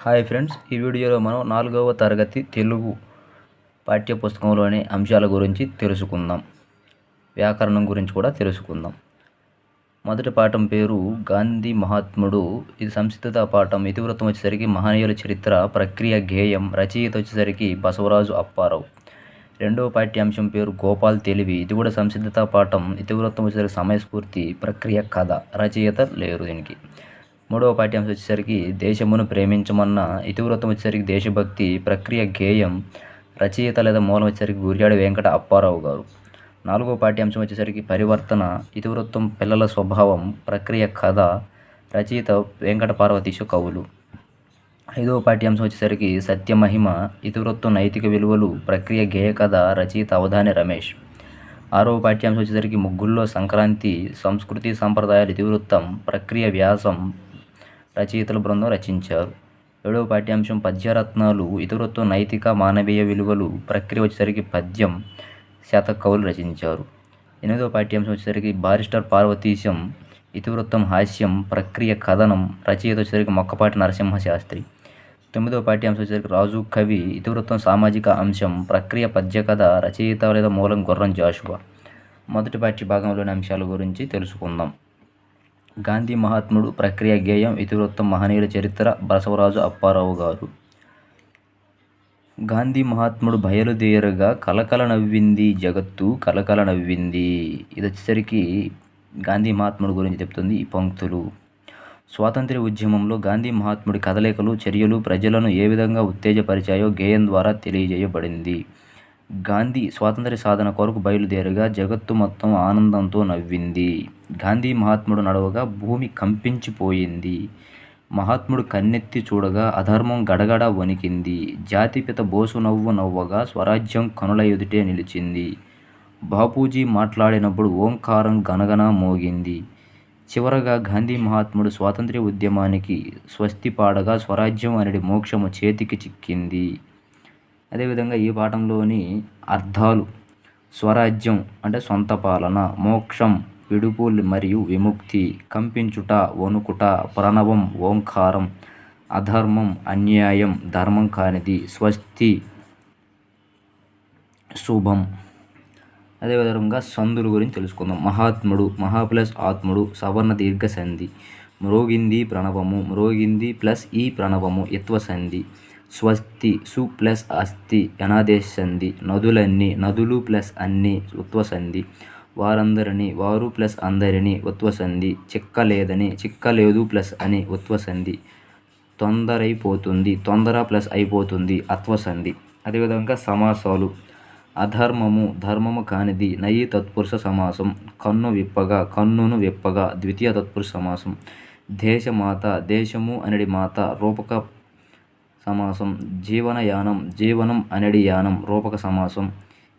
Hi friends, ఈ వీడియోలో మనం 4వ తరగతి తెలుగు పాఠ్యపుస్తకంలోని అంశాల గురించి తెలుసుకుందాం. వ్యాకరణం గురించి కూడా తెలుసుకుందాం. మొదటి పాఠం పేరు గాంధీ మహాత్ముడు. ఇది సంస్కృత పాఠం. ఇతివృత్తం వచ్చేసరికి మహనీయుల చరిత్ర, ప్రక్రియ గేయం, రచయిత వచ్చేసరికి బసవరాజు అప్పారావు. రెండవ పాఠ్యాంశం పేరు గోపాల్ తెలివి. ఇది కూడా సంస్కృత పాఠం. ఇతివృత్తం వచ్చేసరికి సమయస్ఫూర్తి, ప్రక్రియ కథ, రచయిత లేరు దీనికి. మూడవ పాఠ్యాంశం వచ్చేసరికి దేశమును ప్రేమించమన్న. ఇతివృత్తం వచ్చేసరికి దేశభక్తి, ప్రక్రియ గేయం, రచయిత లేదా మూలం వచ్చేసరికి గుర్యాడి వెంకట అప్పారావు గారు. నాలుగవ పాఠ్యాంశం వచ్చేసరికి పరివర్తన. ఇతివృత్తం పిల్లల స్వభావం, ప్రక్రియ కథ, రచయిత వెంకట పార్వతీశ కవులు. ఐదవ పాఠ్యాంశం వచ్చేసరికి సత్యమహిమ. ఇతివృత్తం నైతిక విలువలు, ప్రక్రియ గేయ కథ, రచయిత అవధాని రమేష్. ఆరవ పాఠ్యాంశం వచ్చేసరికి ముగ్గుల్లో సంక్రాంతి, సంస్కృతి సంప్రదాయాలు. ఇతివృత్తం ప్రక్రియ వ్యాసం, రచయితల బృందం రచించారు. ఏడవ పాఠ్యాంశం పద్యరత్నాలు. ఇతివృత్తం నైతిక మానవీయ విలువలు, ప్రక్రియ వచ్చేసరికి పద్యం, శతకవులు రచించారు. ఎనిమిదవ పాఠ్యాంశం వచ్చేసరికి బారిస్టర్ పార్వతీశం. ఇతివృత్తం హాస్యం, ప్రక్రియ కథనం, రచయిత వచ్చేసరికి మొక్కపాటి నరసింహశాస్త్రి. తొమ్మిదవ పాఠ్యాంశం వచ్చేసరికి రాజు కవి. ఇతివృత్తం సామాజిక అంశం, ప్రక్రియ పద్య కథ, రచయిత లేదా మూలం గుర్రం జాషువా. మొదటి పాఠ్య భాగంలోని అంశాల గురించి తెలుసుకుందాం. గాంధీ మహాత్ముడు, ప్రక్రియ గేయం, ఇతివృత్తం మహనీయుల చరిత్ర, బసవరాజు అప్పారావు గారు. గాంధీ మహాత్ముడు బయలుదేరగా కలకల నవ్వింది జగత్తు, కలకల నవ్వింది. ఇది వచ్చేసరికి గాంధీ మహాత్ముడు గురించి చెప్తుంది ఈ పంక్తులు. స్వాతంత్ర్య ఉద్యమంలో గాంధీ మహాత్ముడి కదలికలు, చర్యలు ప్రజలను ఏ విధంగా ఉత్తేజపరిచాయో గేయం ద్వారా తెలియజేయబడింది. గాంధీ స్వాతంత్ర్య సాధన కొరకు బయలుదేరగా జగత్తు మొత్తం ఆనందంతో నవ్వింది. గాంధీ మహాత్ముడు నడవగా భూమి కంపించిపోయింది. మహాత్ముడు కన్నెత్తి చూడగా అధర్మం గడగడ వణికింది. జాతిపిత బోసు నవ్వు నవ్వగా స్వరాజ్యం కనుల ఎదుటే నిలిచింది. బాపూజీ మాట్లాడినప్పుడు ఓంకారం గనగన మోగింది. చివరగా గాంధీ మహాత్ముడు స్వాతంత్ర్య ఉద్యమానికి స్వస్తి పాడగా స్వరాజ్యం అనేది మోక్షము చేతికి చిక్కింది. అదేవిధంగా ఈ పాఠంలోని అర్థాలు: స్వరాజ్యం అంటే సొంత పాలన, మోక్షం విడుపు మరియు విముక్తి, కంపించుట వణుకుట, ప్రణవం ఓంకారం, అధర్మం అన్యాయం ధర్మం కానిది, స్వస్తి శుభం. అదేవిధంగా సందుల గురించి తెలుసుకుందాం. మహాత్ముడు, మహా ప్లస్ ఆత్ముడు, సవర్ణ దీర్ఘ సంధి. మ్రోగింది ప్రణవము, మ్రోగింది ప్లస్ ఈ ప్రణవము ఇత్వ సంధి. స్వస్తి, సు ప్లస్ అస్థి అనాదేశ సంధి. నదులన్నీ, నదులు ప్లస్ అన్ని ఉత్వ సంధి. వారందరిని, వారు ప్లస్ అందరిని ఉత్వ సంధి. చిక్కలేదని, చిక్కలేదు ప్లస్ అని ఉత్వ సంధి. తొందరైపోతుంది, తొందర ప్లస్ అయిపోతుంది అత్వ సంధి. అదేవిధంగా సమాసాలు: అధర్మము, ధర్మము కానిది నయి తత్పురుష సమాసం. కన్ను విప్పగా, కన్నును విప్పగా ద్వితీయ తత్పురుష సమాసం. దేశమాత, దేశము అనడి మాత రూపక సమాసం. జీవనయానం, జీవనం అనడి యానం రూపక సమాసం.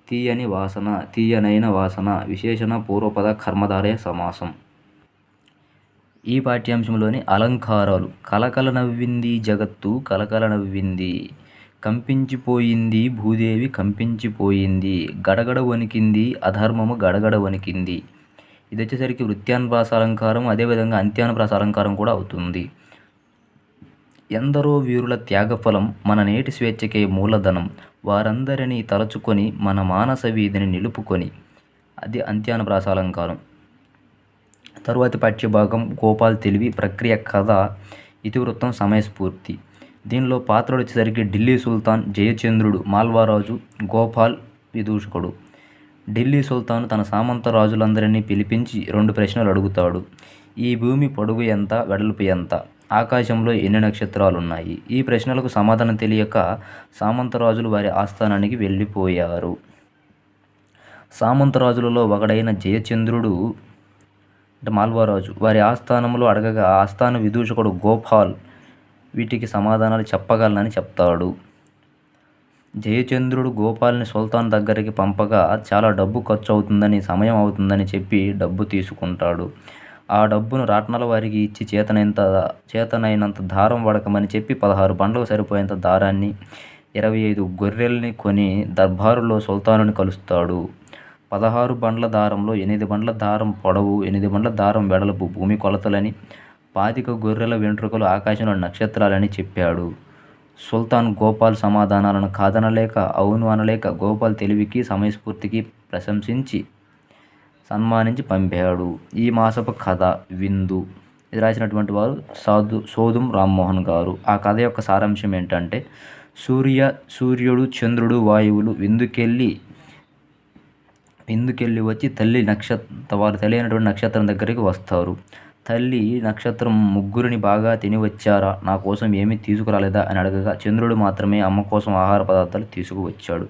తీయని వాసన, తీయనైన వాసన విశేషణ పూర్వపద కర్మధారయ సమాసం. ఈ పాఠ్యాంశంలోని అలంకారాలు: కలకల నవ్వింది జగత్తు, కలకల నవ్వింది. కంపించిపోయింది భూదేవి, కంపించిపోయింది. గడగడ వణికింది అధర్మము, గడగడ వణికింది. ఇది వచ్చేసరికి వృత్యానుప్రాస అలంకారం, అదేవిధంగా అంత్యానుప్రాస అలంకారం కూడా అవుతుంది. ఎందరో వీరుల త్యాగఫలం, మన నేటి స్వేచ్ఛకే మూలధనం. వారందరినీ తలచుకొని మన మానస వీధిని నిలుపుకొని. అది అంత్యానుప్రాస అలంకారం. తరువాతి పాఠ్యభాగం గోపాల్ తెలివి, ప్రక్రియ కథ, ఇతివృత్తం సమయస్ఫూర్తి. దీనిలో పాత్రలు వచ్చేసరికి ఢిల్లీ సుల్తాన్, జయచంద్రుడు, మాల్వారాజు, గోపాల్ విదూషకుడు. ఢిల్లీ సుల్తాన్ తన సామంత రాజులందరినీ పిలిపించి 2 ప్రశ్నలు అడుగుతాడు. ఈ భూమి పొడవు ఎంత, వెడల్పు ఎంత? ఆకాశంలో ఎన్ని నక్షత్రాలున్నాయి? ఈ ప్రశ్నలకు సమాధానం తెలియక సామంతరాజులు వారి ఆస్థానానికి వెళ్ళిపోయారు. సామంతరాజులలో ఒకడైన జయచంద్రుడు అంటే మాల్వారాజు వారి ఆస్థానంలో అడగగా ఆస్థాన విదూషకుడు గోపాల్ వీటికి సమాధానాలు చెప్పగలనని చెప్తాడు. జయచంద్రుడు గోపాల్ని సుల్తాన్ దగ్గరికి పంపగా చాలా డబ్బు ఖర్చు అవుతుందని, సమయం అవుతుందని చెప్పి డబ్బు తీసుకుంటాడు. ఆ డబ్బును రాట్నాల వారికి ఇచ్చి చేతనైనంత దారం వడకమని చెప్పి 16 బండ్లకు సరిపోయేంత దారాన్ని, 25 గొర్రెల్ని కొని దర్బారులో సుల్తానుని కలుస్తాడు. 16 బండ్ల దారంలో 8 బండ్ల దారం పొడవు, 8 బండ్ల దారం వెడల్పు భూమి కొలతలని, 25 గొర్రెల వెంట్రుకలు ఆకాశంలో నక్షత్రాలని చెప్పాడు. సుల్తాన్ గోపాల్ సమాధానాలను కాదనలేక, అవును అనలేక గోపాల్ తెలివికి, సమయస్ఫూర్తికి ప్రశంసించి సన్మానించి పంపాడు. ఈ మాసపు కథ విందు. ఇది రాసినటువంటి వారు సోదుం రామ్మోహన్ గారు. ఆ కథ యొక్క సారాంశం ఏంటంటే, సూర్యుడు, చంద్రుడు, వాయువులు విందుకెళ్ళి వచ్చి వారు తెలియనటువంటి నక్షత్రం దగ్గరికి వస్తారు. తల్లి నక్షత్రం ముగ్గురిని బాగా తిని వచ్చారా, నా కోసం ఏమీ తీసుకురాలేదా అని అడగగా, చంద్రుడు మాత్రమే అమ్మ కోసం ఆహార పదార్థాలు తీసుకువచ్చాడు.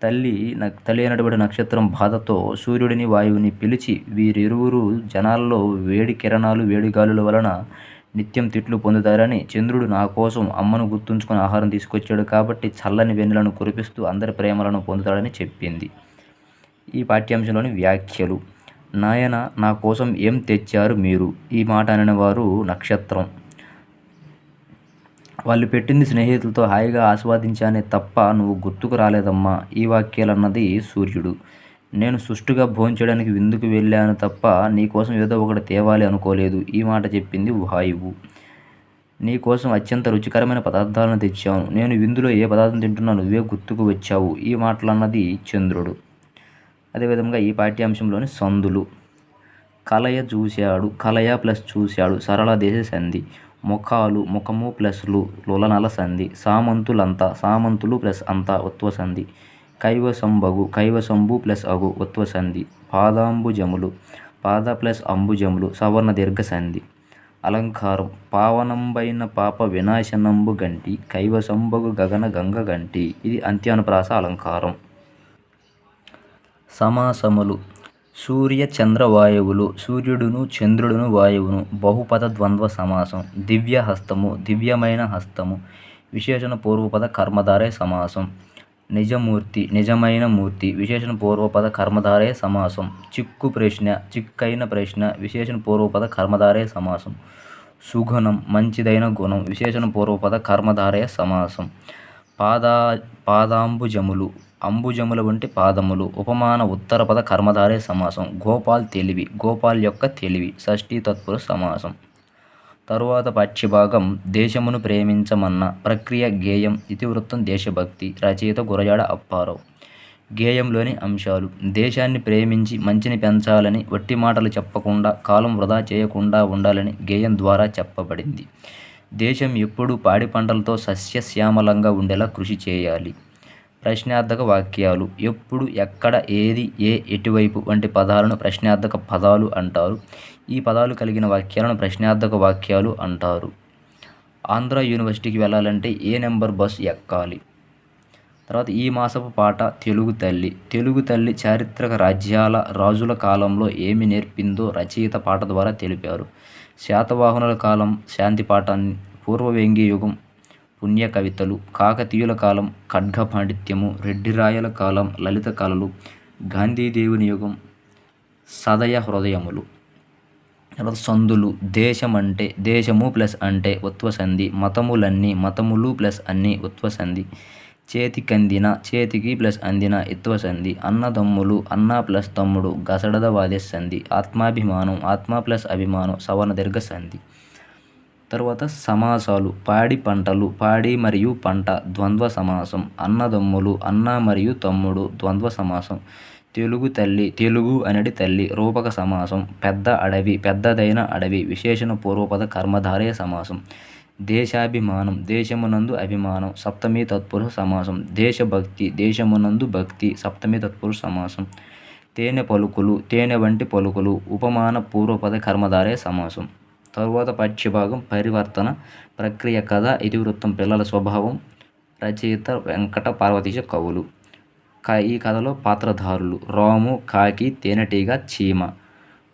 తల్లి అయినటువంటి నక్షత్రం బాధతో సూర్యుడిని, వాయువుని పిలిచి, వీరిరువురు జనాల్లో వేడి కిరణాలు, వేడిగాలుల వలన నిత్యం తిట్లు పొందుతారని, చంద్రుడు నా కోసం అమ్మను గుర్తుంచుకొని ఆహారం తీసుకొచ్చాడు కాబట్టి చల్లని వెన్నెలను కురిపిస్తూ అందరి ప్రేమలను పొందుతాడని చెప్పింది. ఈ పాఠ్యాంశంలోని వ్యాఖ్యలు. నాయన, నా కోసం ఏం తెచ్చారు మీరు? ఈ మాట అనిన వారు నక్షత్రం. వాళ్ళు పెట్టింది స్నేహితులతో హాయిగా ఆస్వాదించానే తప్ప నువ్వు గుర్తుకు రాలేదమ్మా. ఈ వాక్యాలన్నది సూర్యుడు. నేను సుష్టుగా భోంచేయడానికి విందుకు వెళ్ళాను తప్ప నీకోసం ఏదో ఒకటి తేవాలి అనుకోలేదు. ఈ మాట చెప్పింది వాయువు. నీకోసం అత్యంత రుచికరమైన పదార్థాలను తెచ్చాను. నేను విందులో ఏ పదార్థం తింటున్నా నువ్వే గుర్తుకు వచ్చావు. ఈ మాటలన్నది చంద్రుడు. అదేవిధంగా ఈ పాఠ్యాంశంలోని సందులు. కలయ చూశాడు, కలయ ప్లస్ చూశాడు సరళ దేశ సంధి. ముఖాలు, ముఖము ప్లస్ లులనల సంధి. సామంతులంతా, సామంతులు ప్లస్ అంతా ఉత్వ సంధి. కైవసంబగు, కైవసంబు ప్లస్ అగు ఉత్వ సంధి. పాదాంబుజములు, పాద ప్లస్ అంబుజములు సవర్ణ దీర్ఘ సంధి. అలంకారం. పావనంబైన పాప వినాశనంబు గంటి, కైవసంబగు గగన గంగ గంటి. ఇది అంత్యానుప్రాస అలంకారం. సమాసములు. సూర్య చంద్ర వాయువులు, సూర్యుడును చంద్రుడును వాయువును. బహుపద ద్వంద్వ సమాసం. దివ్య హస్తము, దివ్యమైన హస్తము. విశేషణ పూర్వపద కర్మధారయ సమాసం. నిజమూర్తి, నిజమైన మూర్తి. విశేషణ పూర్వపద కర్మధారయ సమాసం. చిక్కు ప్రశ్న, చిక్కైన ప్రశ్న. విశేషణ పూర్వపద కర్మధారయ సమాసం. సుగుణం, మంచిదైన గుణం. విశేషణ పూర్వపద కర్మధారయ సమాసం. పాదాంబుజములు, అంబుజముల వంటి పాదములు. ఉపమాన ఉత్తరపద కర్మధారయ సమాసం. గోపాల్ తెలివి, గోపాల్ యొక్క తెలివి. షష్ఠీ తత్పురుష సమాసం. తరువాత పాఠ్యభాగం. దేశమును ప్రేమించమన్న ప్రక్రియ గేయం. ఇతివృత్తం దేశభక్తి. రచయిత గురజాడ అప్పారావు. గేయంలోని అంశాలు. దేశాన్ని ప్రేమించి మంచిని పెంచాలని, వట్టి మాటలు చెప్పకుండా, కాలం వృధా చేయకుండా ఉండాలని గేయం ద్వారా చెప్పబడింది. దేశం ఎప్పుడూ పాడి పంటలతో సస్యశ్యామలంగా ఉండేలా కృషి చేయాలి. ప్రశ్నార్థక వాక్యాలు. ఎప్పుడు, ఎక్కడ, ఏది, ఏ, ఎటువైపు వంటి పదాలను ప్రశ్నార్థక పదాలు అంటారు. ఈ పదాలు కలిగిన వాక్యాలను ప్రశ్నార్థక వాక్యాలు అంటారు. ఆంధ్ర యూనివర్సిటీకి వెళ్ళాలంటే ఏ నెంబర్ బస్సు ఎక్కాలి. తర్వాత ఈ మాసపు పాట తెలుగు తల్లి. తెలుగు తల్లి చారిత్రక రాజుల కాలంలో ఏమి నేర్పిందో రచయిత పాట ద్వారా తెలిపారు. శాతవాహనుల కాలం శాంతి పాఠాన్ని, పూర్వవేంగి యుగం పుణ్య కవితలు, కాకతీయుల కాలం ఖడ్గ పాండిత్యము, రెడ్డిరాయల కాలం లలిత కళలు, గాంధీదేవుని యుగం సదయ హృదయములు. సందులు. దేశం అంటే, దేశము ప్లస్ అంటే ఉత్వ సంధి. మతములన్నీ, మతములు ప్లస్ అన్ని ఉత్వ సంధి. చేతికందిన, చేతికి ప్లస్ అందిన ఇత్వ సంధి. అన్నదమ్ములు, అన్న ప్లస్ తమ్ముడు గసడద వాదే సంధి. ఆత్మాభిమానం, ఆత్మ ప్లస్ అభిమానం సవర్ణ దీర్ఘ సంధి. తరువాత సమాసాలు. పాడి పంటలు, పాడి మరియు పంట ద్వంద్వ సమాసం. అన్నదమ్ములు, అన్న మరియు తమ్ముడు ద్వంద్వ సమాసం. తెలుగు తల్లి, తెలుగు అనేది తల్లి రూపక సమాసం. పెద్ద అడవి, పెద్దదైన అడవి విశేషణ పూర్వపద కర్మధారయ సమాసం. దేశాభిమానం, దేశమునందు అభిమానం సప్తమి తత్పురుష సమాసం. దేశభక్తి, దేశమునందు భక్తి సప్తమి తత్పురుష సమాసం. తేనె పలుకులు, తేనె వంటి పలుకులు ఉపమాన పూర్వపద కర్మధారయ సమాసం. తరువాత పాఠ్యభాగం. పరివర్తన ప్రక్రియ కథ, ఇతివృత్తం పిల్లల స్వభావం. రచయిత వెంకట పార్వతీశ కవులు. ఈ కథలో పాత్రధారులు. రాము, కాకి, తేనెటీగ, చీమ.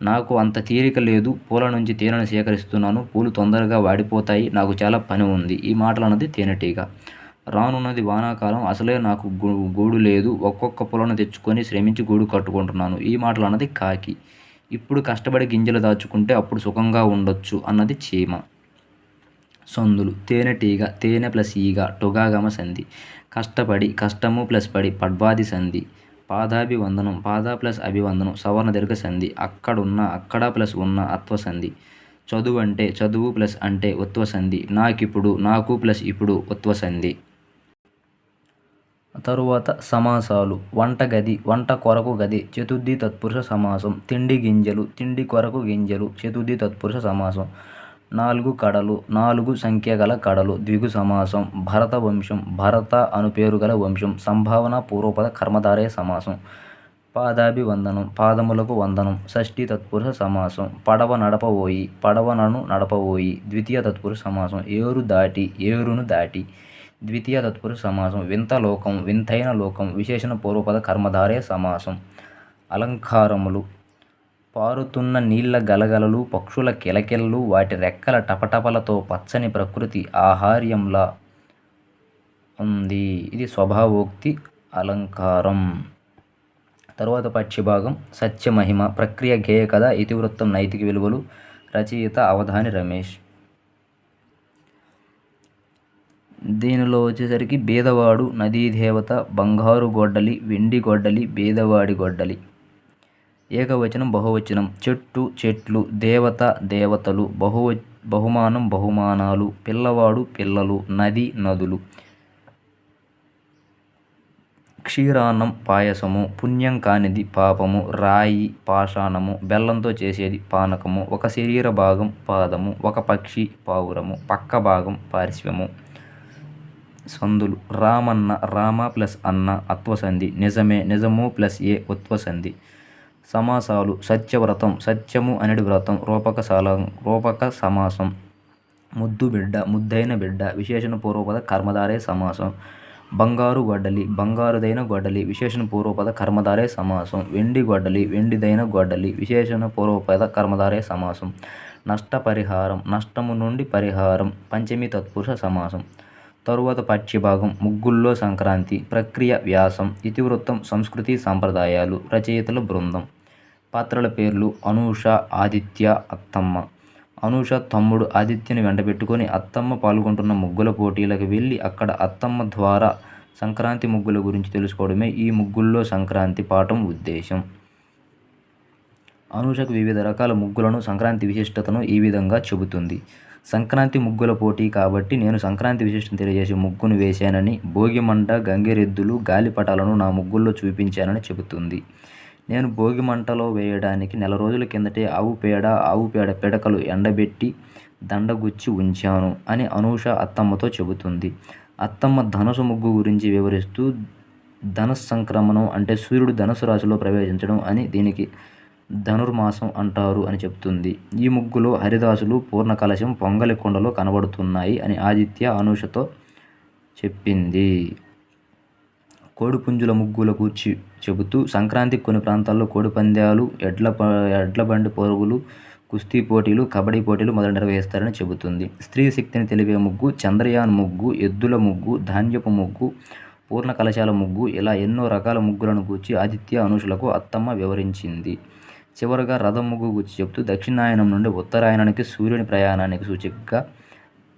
నాకు అంత తీరిక లేదు, పూల నుంచి తేనెను సేకరిస్తున్నాను, పూలు తొందరగా వాడిపోతాయి, నాకు చాలా పని ఉంది. ఈ మాటలన్నది తేనెటీగ. రానున్నది వానాకాలం, అసలే నాకు గూడు లేదు, ఒక్కొక్క పూలను తెచ్చుకొని శ్రమించి గూడు కట్టుకుంటున్నాను. ఈ మాటలన్నది కాకి. ఇప్పుడు కష్టపడి గింజలు దాచుకుంటే అప్పుడు సుఖంగా ఉండొచ్చు అన్నది చీమ. సందులు. తేనెటీగ, తేనె ప్లస్ ఈగ టుగాగమ సంధి. కష్టపడి, కష్టము ప్లస్ పడి పడ్వాది సంధి. పాదాభివందనం, పాద ప్లస్ అభివందనం సవర్ణ దీర్ఘ సంధి. అక్కడున్న, అక్కడ ప్లస్ ఉన్న అత్వ సంధి. చదువు అంటే చదువు ప్లస్ అంటే ఉత్వసంధి. నాకిప్పుడు నాకు ప్లస్ ఇప్పుడు ఉత్వసంధి. తరువాత సమాసాలు. వంటగది వంట కొరకు గది చతుర్థి తత్పురుష సమాసం. తిండి గింజలు తిండి కొరకు గింజలు చతుర్థి తత్పురుష సమాసం. 4 కడలు 4 సంఖ్య గల కడలు ద్విగు సమాసం. భరత వంశం భరత అను పేరు గల వంశం. సంభావన పూర్వపద కర్మధారయ సమాసం. పాదాభివందనం పాదములకు వందనం షష్ఠీ తత్పురుష సమాసం. పడవ నడపబోయి పడవనను నడపబోయి ద్వితీయ తత్పురుష సమాసం. ఏరు దాటి ఏరును దాటి ద్వితీయ తత్పురుష సమాసం. వింత లోకం వింతైన లోకం విశేషణ పూర్వపద కర్మధారయ సమాసం. అలంకారములు. పారుతున్న నీళ్ల గలగలలు పక్షుల కిలకిలలు వాటి రెక్కల టపటపలతో పచ్చని ప్రకృతి ఆహార్యంలా ఉంది. ఇది స్వభావోక్తి అలంకారం. తరువాత పక్షిభాగం. సత్యమహిమ ప్రక్రియ గేయ కథ ఇతివృత్తం నైతిక విలువలు. రచయిత అవధాని రమేష్. దీనిలో వచ్చేసరికి బీదవాడు నదీదేవత బంగారు గొడ్డలి వెండి గొడ్డలి బీదవాడి గొడ్డలి. ఏకవచనం బహువచనం. చెట్టు చెట్లు దేవత దేవతలు బహుమానం బహుమానాలు పిల్లవాడు పిల్లలు నది నదులు. క్షీరాన్నం పాయసము పుణ్యం కానిది పాపము రాయి పాషాణము బెల్లంతో చేసేది పానకము. ఒక శరీర భాగం పాదము ఒక పక్షి పావురము పక్క భాగం పార్శ్వము. సందులు. రామన్న రామ ప్లస్ అన్న అత్వసంధి. నిజమే నిజము ప్లస్ ఏ ఉత్వసంధి. సమాసాలు. సత్యవ్రతం సత్యము అనేది వ్రతం రూపక సమాసం. ముద్దు బిడ్డ ముద్దైన బిడ్డ విశేషణ పూర్వపద కర్మధారయ సమాసం. బంగారు గొడ్డలి బంగారుదైన గొడ్డలి విశేషణ పూర్వపద కర్మధారయ సమాసం. వెండి గొడ్డలి వెండిదైన గొడ్డలి విశేషణ పూర్వపద కర్మధారయ సమాసం. నష్టపరిహారం నష్టము నుండి పరిహారం పంచమి తత్పురుష సమాసం. తరువాత పక్షిభాగం. ముగ్గుల్లో సంక్రాంతి ప్రక్రియ వ్యాసం ఇతివృత్తం సంస్కృతి సాంప్రదాయాలు రచయితల బృందం. పాత్రల పేర్లు. అనూష ఆదిత్య అత్తమ్మ. అనూష తమ్ముడు ఆదిత్యని వెంటబెట్టుకొని అత్తమ్మ పాల్గొంటున్న ముగ్గుల పోటీలకు వెళ్ళి అక్కడ అత్తమ్మ ద్వారా సంక్రాంతి ముగ్గుల గురించి తెలుసుకోవడమే ఈ ముగ్గుల్లో సంక్రాంతి పాఠం ఉద్దేశం. అనూషకు వివిధ రకాల ముగ్గులను సంక్రాంతి విశిష్టతను ఈ విధంగా చెబుతుంది. సంక్రాంతి ముగ్గుల పోటీ కాబట్టి నేను సంక్రాంతి విశిష్టతను తెలియజేసే ముగ్గును వేశానని భోగిమంట గంగిరెద్దులు గాలిపటాలను నా ముగ్గుల్లో చూపించానని చెబుతుంది. నేను భోగిమంటలో వేయడానికి నెల రోజుల కిందటే ఆవు పేడ పిడకలు ఎండబెట్టి దండగుచ్చి ఉంచాను అని అనూష అత్తమ్మతో చెబుతుంది. అత్తమ్మ ధనుసు ముగ్గు గురించి వివరిస్తూ ధనుస్సంక్రమణం అంటే సూర్యుడు ధనుసు రాశిలో ప్రవేశించడం అని దీనికి ధనుర్మాసం అంటారు అని చెప్తుంది. ఈ ముగ్గులో హరిదాసులు పూర్ణ కలశం పొంగలి కుండలో కనబడుతున్నాయి అని ఆదిత్య అనూషతో చెప్పింది. కోడిపుంజుల ముగ్గుల గూర్చి చెబుతూ సంక్రాంతికి కొన్ని ప్రాంతాల్లో కోడిపందాలు ఎడ్ల బండి పరుగులు కుస్తీ పోటీలు కబడ్డీ పోటీలు మొదలు నిర్వహిస్తారని చెబుతుంది. స్త్రీ శక్తిని తెలిపే ముగ్గు చంద్రయాన్ ముగ్గు ఎద్దుల ముగ్గు ధాన్యపు ముగ్గు పూర్ణ కలశాల ముగ్గు ఇలా ఎన్నో రకాల ముగ్గులను గూర్చి ఆదిత్య అనూషులకు అత్తమ్మ వివరించింది. చివరగా రథం ముగ్గు గురించి చెబుతూ దక్షిణాయనం నుండి ఉత్తరాయణానికి సూర్యుని ప్రయాణానికి సూచికగా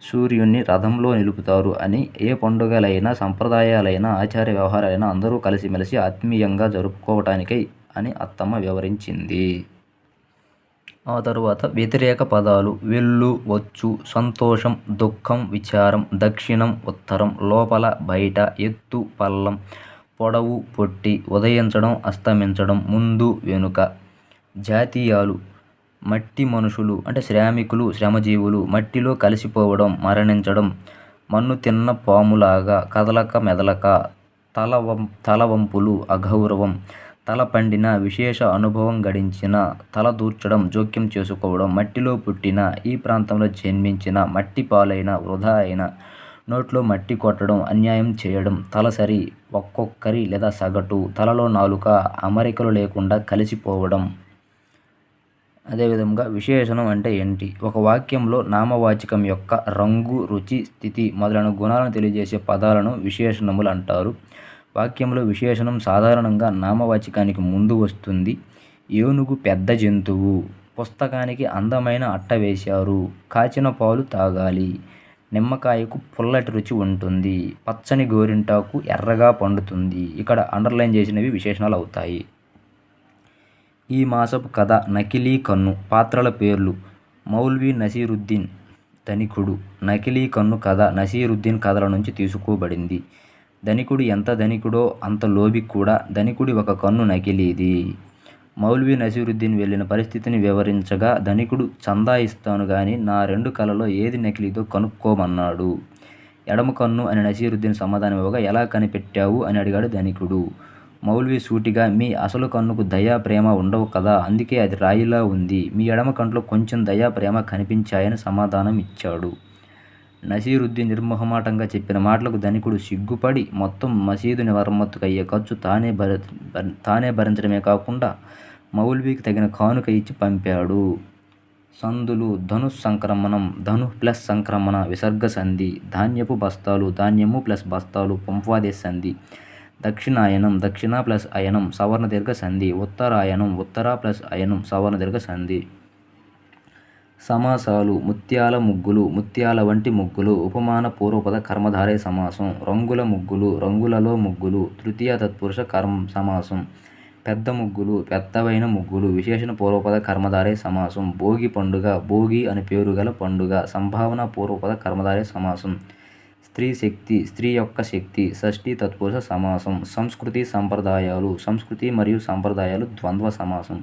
సూర్యుని రథంలో నిలుపుతారు అని ఏ పండుగలైనా సంప్రదాయాలైనా ఆచార వ్యవహారాలైనా అందరూ కలిసిమెలిసి ఆత్మీయంగా జరుపుకోవటానికై అని అత్తమ్మ వివరించింది. ఆ తరువాత వ్యతిరేక పదాలు. వెళ్ళు వచ్చు సంతోషం దుఃఖం విచారం దక్షిణం ఉత్తరం లోపల బయట ఎత్తు పల్లం పొడవు పొట్టి ఉదయించడం అస్తమించడం ముందు వెనుక. జాతీయాలు. మట్టి మనుషులు అంటే శ్రామికులు శ్రమజీవులు మట్టిలో కలిసిపోవడం మరణించడం మన్ను తిన్న పాములాగా కదలక మెదలక తలవంపులు అగౌరవం తల పండిన విశేష అనుభవం గడించిన తల దూర్చడం జోక్యం చేసుకోవడం మట్టిలో పుట్టిన ఈ ప్రాంతంలో జన్మించిన మట్టి పాలైన వృధా అయిన నోట్లో మట్టి కొట్టడం అన్యాయం చేయడం తలసరి ఒక్కొక్కరి లేదా సగటు తలలో నాలుక అమరికలు లేకుండా కలిసిపోవడం. అదేవిధంగా విశేషణం అంటే ఏంటి? ఒక వాక్యంలో నామవాచకం యొక్క రంగు రుచి స్థితి మొదలైన గుణాలను తెలియజేసే పదాలను విశేషణములు అంటారు. వాక్యంలో విశేషణం సాధారణంగా నామవాచకానికి ముందు వస్తుంది. ఏనుగు పెద్ద జంతువు పుస్తకానికి అందమైన అట్ట వేశారు కాచిన పాలు తాగాలి నిమ్మకాయకు పుల్లటి రుచి ఉంటుంది పచ్చని గోరింటాకు ఎర్రగా పండుతుంది. ఇక్కడ అండర్లైన్ చేసినవి విశేషణాలు అవుతాయి. ఈ మాసపు కథ నకిలీ కన్ను. పాత్రల పేర్లు. మౌల్వీ నసీరుద్దీన్ ధనికుడు. నకిలీ కన్ను కథ నసీరుద్దీన్ కథల నుంచి తీసుకోబడింది. ధనికుడు ఎంత ధనికుడో అంత లోభి కూడా. ధనికుడి ఒక కన్ను నకిలీది. మౌల్వీ నసీరుద్దీన్ వెళ్ళిన పరిస్థితిని వివరించగా, ధనికుడు చందా ఇస్తాను గాని నా 2 కళ్ళలో ఏది నకిలీదో కనుక్కోమన్నాడు. ఎడమ కన్ను అని నసీరుద్దీన్ సమాధానం ఇవ్వగా, ఎలా కనిపెట్టావు అని అడిగాడు ధనికుడు. మౌల్వీ సూటిగా, మీ అసలు కన్నుకు దయా ప్రేమ ఉండవు కదా, అందుకే అది రాయిలా ఉంది. మీ ఎడమ కంట్లో కొంచెం దయా ప్రేమ కనిపించాయని సమాధానం ఇచ్చాడు. నసీరుద్దీన్ నిర్మొహమాటంగా చెప్పిన మాటలకు ధనికుడు సిగ్గుపడి మొత్తం మసీదుని మరమ్మతుకయ్యే ఖర్చు తానే భరించడమే కాకుండా మౌల్వీకి తగిన కానుక ఇచ్చి పంపాడు. సందులు ధనుస్సంక్రమణం ధను ప్లస్ సంక్రమణ విసర్గ సంధి. ధాన్యపు బస్తాలు ధాన్యము ప్లస్ బస్తాలు పంపాదేశ సంధి. దక్షిణాయనం దక్షిణ ప్లస్ అయనం సవర్ణ దీర్ఘ సంధి. ఉత్తరాయణం ఉత్తర ప్లస్ అయనం సవర్ణ దీర్ఘ సంధి. సమాసాలు ముత్యాల ముగ్గులు ముత్యాల వంటి ముగ్గులు ఉపమాన పూర్వపద కర్మధారయ సమాసం. రంగుల ముగ్గులు రంగులలో ముగ్గులు తృతీయ తత్పురుష సమాసం. పెద్ద ముగ్గులు పెద్దవైన ముగ్గులు విశేషణ పూర్వపద కర్మధారయ సమాసం. భోగి పండుగ భోగి అని పేరు గల పండుగ సంభావన పూర్వపద కర్మధారయ సమాసం. స్త్రీ శక్తి స్త్రీ యొక్క శక్తి షష్ఠీ తత్పురుష సమాసం. సంస్కృతి సంప్రదాయాలు సంస్కృతి మరియు సంప్రదాయాలు ద్వంద్వ సమాసం.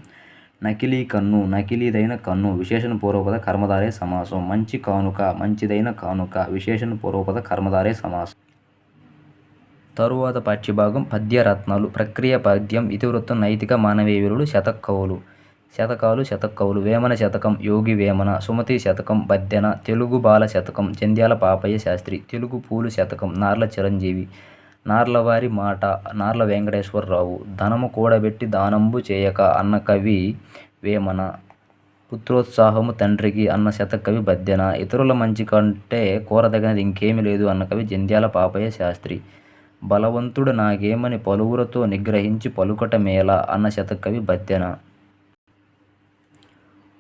నకిలీ కన్ను నకిలీదైన కన్ను విశేషణ పూర్వపద కర్మధారయ సమాసం. మంచి కానుక మంచిదైన కానుక విశేషణ పూర్వపద కర్మధారయ సమాసం. తరువాత పాఠ్యభాగం పద్యరత్నాలు. ప్రక్రియ పద్యం ఇతివృత్తం నైతిక మానవీయ విలువలు శతకవులు. శతకాలు శతకవులు. వేమన శతకం యోగి వేమన. సుమతి శతకం బద్దెన. తెలుగు బాల శతకం జంధ్యాల పాపయ్య శాస్త్రి. తెలుగు పూలు శతకం నార్ల చిరంజీవి. నార్లవారి మాట నార్ల వెంకటేశ్వరరావు. ధనము కూడబెట్టి దానంబు చేయక అన్న కవి వేమన. పుత్రోత్సాహము తండ్రికి అన్న శతకవి బద్దెన. ఇతరుల మంచి కంటే కోరదగినది ఇంకేమీ లేదు అన్న కవి జంధ్యాల పాపయ్య శాస్త్రి. బలవంతుడు నాగేమని పలువురతో నిగ్రహించి పలుకట మేళ అన్న శతకవి బద్దెన.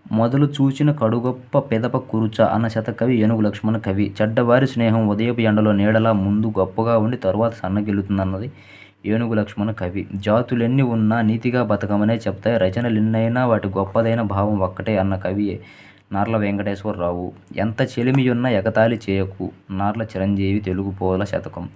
మొదలు చూచిన కడుగొప్ప పెదప కురుచ అన్న శతకవి ఏనుగు లక్ష్మణ కవి. చెడ్డవారి స్నేహం ఉదయపు ఎండలో నీడలా ముందు గొప్పగా ఉండి తరువాత సన్నగిల్లుతుందన్నది ఏనుగు లక్ష్మణ కవి. జాతులెన్ని ఉన్నా నీతిగా బతకమనే చెప్తాయి రచనలెన్నైనా వాటి గొప్పదైన భావం ఒక్కటే అన్న కవి నార్ల వెంకటేశ్వరరావు. ఎంత చెలిమియున్న ఎగతాళి చేయకు నార్ల చిరంజీవి. తెలుగు పూల శతకం.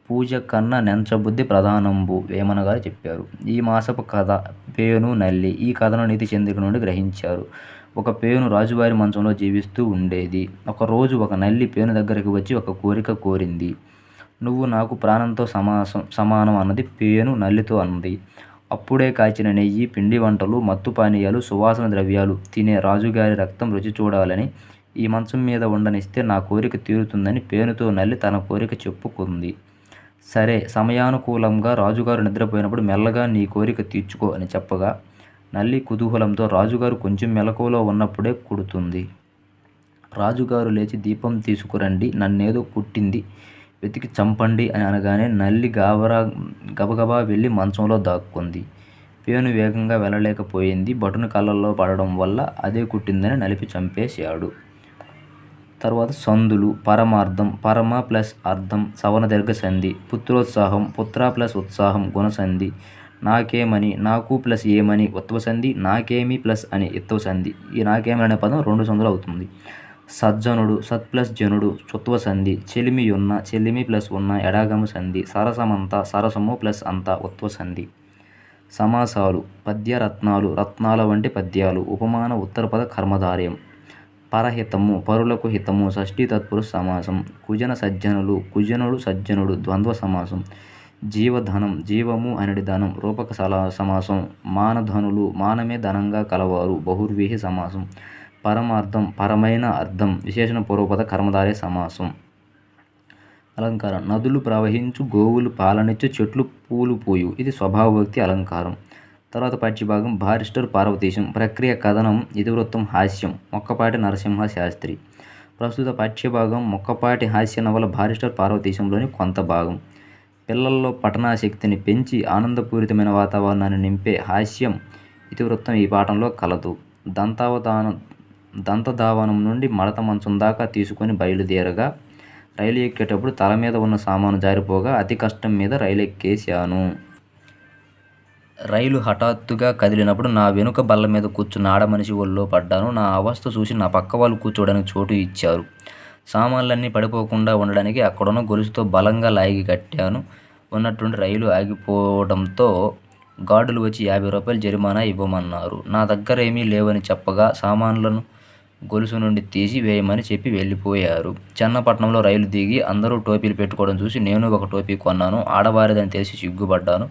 పూజ కన్న నెంచబుద్ధి ప్రధానంబు వేమన గారు చెప్పారు. ఈ మాసపు కథ పేను నల్లి. ఈ కథను నీతి చంద్రిక నుండి గ్రహించారు. ఒక పేను రాజువారి మంచంలో జీవిస్తూ ఉండేది. ఒకరోజు ఒక నల్లి పేను దగ్గరికి వచ్చి ఒక కోరిక కోరింది. నువ్వు నాకు ప్రాణంతో సమానం అన్నది పేను నల్లితో అన్నది. అప్పుడే కాచిన నెయ్యి పిండి వంటలు మత్తు పానీయాలు సువాసన ద్రవ్యాలు తినే రాజుగారి రక్తం రుచి చూడాలని ఈ మంచం మీద ఉండనిస్తే నా కోరిక తీరుతుందని పేనుతో నల్లి తన కోరిక చెప్పుకుంది. సరే సమయానుకూలంగా రాజుగారు నిద్రపోయినప్పుడు మెల్లగా నీ కోరిక తీర్చుకో అని చెప్పగా నల్లి కుతూహలంతో రాజుగారు కొంచెం మెలకువలో ఉన్నప్పుడే కుడుతుంది. రాజుగారు లేచి దీపం తీసుకురండి నన్నేదో కుట్టింది వెతికి చంపండి అని అనగానే నల్లి గబగబా వెళ్ళి మంచంలో దాక్కుంది. పేను వేగంగా వెళ్ళలేకపోయింది. భటుని కళ్ళల్లో పడడం వల్ల అదే కుట్టిందని నలిపి చంపేశాడు. తర్వాత సందులు పరమార్థం పరమ ప్లస్ అర్థం సవర్ణ దీర్ఘ సంధి. పుత్రోత్సాహం పుత్ర ప్లస్ ఉత్సాహం గుణసంధి. నాకేమని నాకు ప్లస్ ఏమని ఉత్వ సంధి. నాకేమి ప్లస్ అని ఇత్వ సంధి. ఈ నాకేమని అనే పదం 2 సందులు అవుతుంది. సజ్జనుడు సత్ ప్లస్ జనుడు చుత్వ సంధి. చెలిమియున్న చెలిమి ప్లస్ ఉన్న ఎడాగమ సంధి. సరసమంత సరసము ప్లస్ అంత ఉత్వ సంధి. సమాసాలు పద్యరత్నాలు రత్నాల వంటి పద్యాలు. ఉపమాన ఉత్తరపద కర్మధారయం. పరహితము పరులకు హితము షష్ఠీ తత్పురుష సమాసం. కుజన సజ్జనులు కుజనుడు సజ్జనుడు ద్వంద్వ సమాసం. జీవధనం జీవము అనడి ధనం రూపక సమాసం. మానధనులు మానమే ధనంగా కలవారు బహుర్వీహి సమాసం. పరమార్థం పరమైన అర్థం విశేషణ పూర్వపద కర్మధారయ సమాసం. అలంకారం నదులు ప్రవహించు గోవులు పాలనిచ్చు చెట్లు పూలు పూయు. ఇది స్వభావోక్తి అలంకారం. తర్వాత పాఠ్యభాగం బారిస్టర్ పార్వతీశం. ప్రక్రియ కథనం ఇతివృత్తం హాస్యం మొక్కపాటి నరసింహ శాస్త్రి. ప్రస్తుత పాఠ్యభాగం మొక్కపాటి హాస్య నవల బారిస్టర్ పార్వతీశంలోని కొంత భాగం. పిల్లల్లో పఠనాశక్తిని పెంచి ఆనందపూరితమైన వాతావరణాన్ని నింపే హాస్యం ఇతివృత్తం ఈ పాఠంలో కలదు. దంతధావనం నుండి మడత మంచం దాకా తీసుకొని బయలుదేరగా రైలు ఎక్కేటప్పుడు తల మీద ఉన్న సామాను జారిపోగా అతి కష్టం మీద రైలు ఎక్కేశాను. రైలు హఠాత్తుగా కదిలినప్పుడు నా వెనుక బల్ల మీద కూర్చున్న ఆడమనిషి ఒళ్ళో పడ్డాను. నా అవస్థ చూసి నా పక్క వాళ్ళు కూర్చోవడానికి చోటు ఇచ్చారు. సామాన్లన్నీ పడిపోకుండా ఉండడానికి అక్కడున్న గొలుసుతో బలంగా లాగి కట్టాను. ఉన్నట్టుండి రైలు ఆగిపోవడంతో గార్డులు వచ్చి రూ. 50 జరిమానా ఇవ్వమన్నారు. నా దగ్గర ఏమీ లేవని చెప్పగా సామాన్లను గొలుసు నుండి తీసి వేయమని చెప్పి వెళ్ళిపోయారు. చెన్నపట్నంలో రైలు దిగి అందరూ టోపీలు పెట్టుకోవడం చూసి నేను ఒక టోపీ కొన్నాను. ఆడవారిదని తెలిసి సిగ్గుపడ్డాను.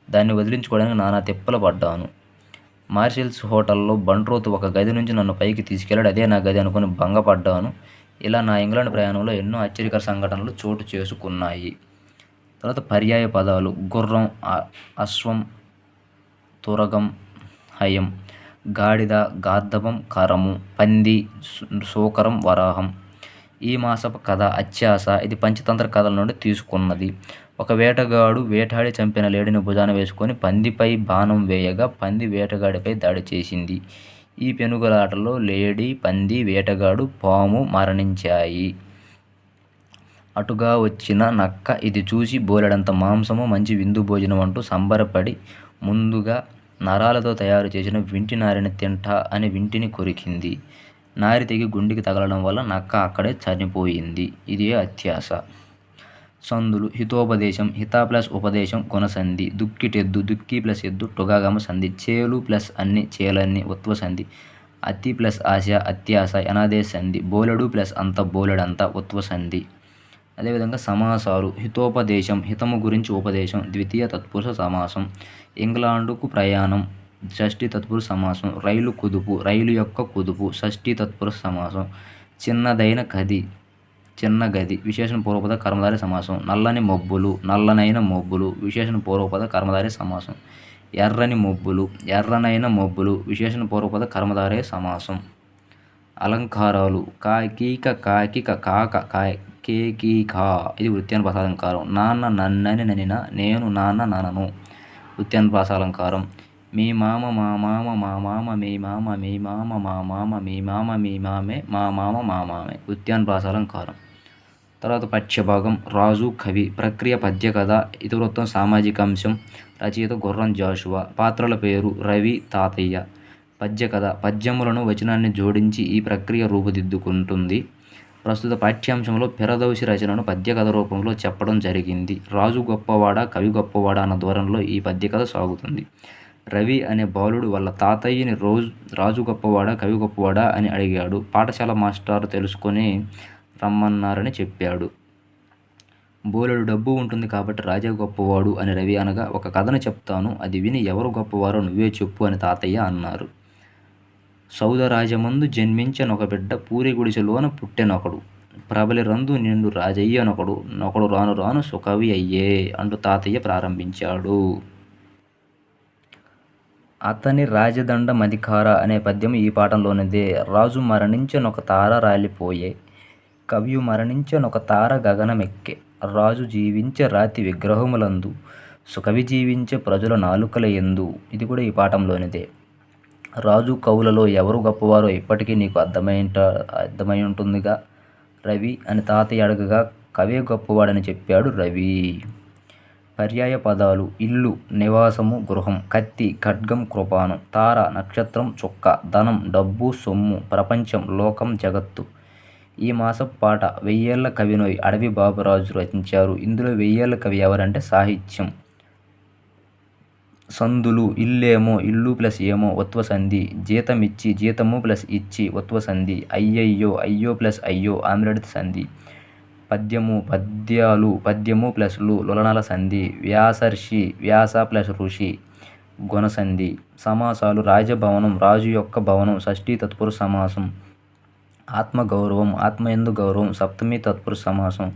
దాన్ని వదిలించుకోవడానికి నానా తిప్పలు పడ్డాను. మార్షల్స్ హోటల్లో బంట్రోతు ఒక గది నుంచి నన్ను పైకి తీసుకెళ్ళాడు. అదే నా గది అనుకుని భంగపడ్డాను. ఇలా నా ఇంగ్లాండ్ ప్రయాణంలో ఎన్నో ఆశ్చర్యకర సంఘటనలు చోటు చేసుకున్నాయి. తర్వాత పర్యాయ పదాలు: గుర్రం, అశ్వం, తురగం, హయం, గాడిద, గార్ధబం, కరము, పంది, శూకరం, వరాహం. ఈ మాసపు కథ అత్యాశ. ఇది పంచతంత్ర కథల నుండి తీసుకున్నది. ఒక వేటగాడు వేటాడి చంపిన లేడిని భుజాన వేసుకొని పందిపై బాణం వేయగా పంది వేటగాడిపై దాడి చేసింది. ఈ పెనుగులాటలో లేడి, పంది, వేటగాడు, పాము మరణించాయి. అటుగా వచ్చిన నక్క ఇది చూసి బోలెడంత మాంసము, మంచి విందు భోజనం అంటూ సంబరపడి ముందుగా నరాలతో తయారు చేసిన వింటి నారిని తింటా అని వింటిని కొరికింది. నారి తెగి గుండెకి తగలడం వల్ల నక్క అక్కడే చనిపోయింది. ఇదే అత్యాశ. సందులు: హితోపదేశం, హిత ప్లస్ ఉపదేశం గుణసంధి. దుక్కిటెద్దు, దుక్కి ప్లస్ ఎద్దు టొగాగమ సంధి. చేలు ప్లస్ అన్ని, చేలన్ని ఉత్వ సంధి. అతి ప్లస్ ఆశ, అత్యాశ అనాదేశ సంధి. బోలెడు ప్లస్ అంత, బోలెడంత ఉత్వ సంధి. అదేవిధంగా సమాసాలు: హితోపదేశం, హితము గురించి ఉపదేశం, ద్వితీయ తత్పురుష సమాసం. ఇంగ్లాండుకు ప్రయాణం, షష్ఠీ తత్పురుష సమాసం. రైలు కుదుపు, రైలు యొక్క కుదుపు, షష్ఠీ తత్పురుష సమాసం. చిన్నదైన గది, చిన్న గది, విశేషణ పూర్వపద కర్మధారయ సమాసం. నల్లని మబ్బులు, నల్లనైన మబ్బులు, విశేషణ పూర్వపద కర్మధారయ సమాసం. ఎర్రని మబ్బులు, ఎర్రనైన మబ్బులు, విశేషణ పూర్వపద కర్మధారయ సమాసం. అలంకారాలు: కాకీక, కాకిక, కాక, కేకీకా. ఇది వృత్యానుప్రాస అలంకారం. నాన్న నన్నని ననిన, నేను నాన్న ననను. వృత్యానుప్రాస అలంకారం. మీ మామ మా మామ, మా మామ మీ మామ, మీ మామ మా మామ, మీ మామ మీ మామే, మా మామ మా మామే. వృత్యానుప్రాస అలంకారం. తర్వాత పఠ్యభాగం: రాజు, కవి. ప్రక్రియ పద్య కథ. ఇతివృత్తం సామాజిక అంశం. రచయిత గుర్రం జాషువా. పాత్రల పేరు: రవి, తాతయ్య. పద్య కథ: పద్యములను వచనాన్ని జోడించి ఈ ప్రక్రియ రూపుదిద్దుకుంటుంది. ప్రస్తుత పాఠ్యాంశంలో పిరదౌసి రచనను పద్యకథ రూపంలో చెప్పడం జరిగింది. రాజు గొప్పవాడా, కవి గొప్పవాడా అన్న ధోరణిలో ఈ పద్యకథ సాగుతుంది. రవి అనే బాలుడు వాళ్ళ తాతయ్యని రాజు గొప్పవాడా, కవి గొప్పవాడా అని అడిగాడు. పాఠశాల మాస్టారు తెలుసుకొని రమ్మన్నారని చెప్పాడు. బోలెడు డబ్బు ఉంటుంది కాబట్టి రాజా గొప్పవాడు అని రవి అనగా, ఒక కథను చెప్తాను, అది విని ఎవరు గొప్పవారో నువ్వే చెప్పు అని తాతయ్య అన్నారు. సౌదరాజమందు జన్మించెనొక బిడ్డ, పూరి గుడిసెలోన పుట్టెనొకడు. ప్రబలి రందు నిండు రాజయ్యనొకడు, నొకడు రాను రాను సుకవి అయ్యే అంటూ తాతయ్య ప్రారంభించాడు. అతని రాజదండమధికార అనే పద్యం ఈ పాఠంలోనిదే. రాజు మరణించెనొక తార రాలిపోయే, కవియు మరణించెనొక తార గగనమెక్కే. రాజు జీవించె రాతి విగ్రహములందు, సుకవి జీవించె ప్రజల నాలుకల యందు. ఇది కూడా ఈ పాఠంలోనిదే. రాజు కవులలో ఎవరు గొప్పవారో ఇప్పటికీ నీకు అర్థమై ఉంటుందిగా రవి అని తాతయ్య అడగగా, కవే గొప్పవాడని చెప్పాడు రవి. పర్యాయ పదాలు: ఇల్లు, నివాసము, గృహం. కత్తి, ఖడ్గం, కృపాణం. తార, నక్షత్రం, చుక్క. ధనం, డబ్బు, సొమ్ము. ప్రపంచం, లోకం, జగత్తు. ఈ మాసపు పాట వెయ్యేళ్ల కవినోయ్ అడవి బాబురాజు రచించారు. ఇందులో వెయ్యేళ్ల కవి ఎవరంటే సాహిత్యం. సందులు: ఇల్లేమో, ఇల్లు ప్లస్ ఏమో ఉత్వ సంధి. జీతమిచ్చి, జీతము ప్లస్ ఇచ్చి ఉత్వ సంధి. అయ్యయ్యో, అయ్యో ప్లస్ అయ్యో ఆమ్లెట్ సంధి. పద్యము, పద్యాలు, పద్యము ప్లస్ లు లులనల సంధి. వ్యాసర్షి, వ్యాస ప్లస్ ఋషి గుణసంధి. సమాసాలు: రాజభవనం, రాజు యొక్క భవనం, షష్ఠీ తత్పురుష సమాసం. ఆత్మగౌరవం, ఆత్మయందు గౌరవం, సప్తమి తత్పురుష సమాసం.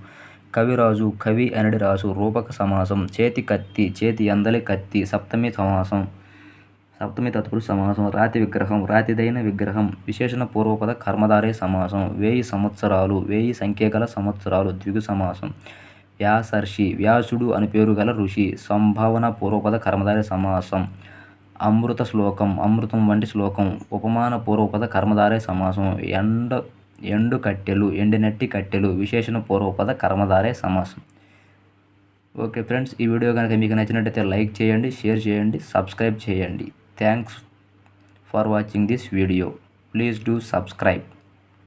కవిరాజు, కవి అనడి రాసు రూపక సమాసం. చేతి కత్తి, చేతి అందలి కత్తి సప్తమి సమాసం, సప్తమి తత్పురుష సమాసం. రాతి విగ్రహం, రాతిదైన విగ్రహం విశేషణ పూర్వపద కర్మధారయ సమాసం. 1000 సంవత్సరాలు, 1000 సంఖ్య గల సంవత్సరాలు ద్విగు సమాసం. వ్యాసర్షి, వ్యాసుడు అని పేరు గల ఋషి సంభావన పూర్వపద కర్మధారయ సమాసం. అమృత శ్లోకం, అమృతం వంటి శ్లోకం ఉపమాన పూర్వపద కర్మధారయ సమాసం. ఎండు కట్టెలు, ఎండినట్టి కట్టెలు విశేషణ పూర్వపద కర్మధారయ సమాసం. ఓకే ఫ్రెండ్స్, ఈ వీడియో కనుక మీకు నచ్చినట్టయితే లైక్ చేయండి, షేర్ చేయండి, సబ్స్క్రైబ్ చేయండి. Thanks for watching this video. Please do subscribe.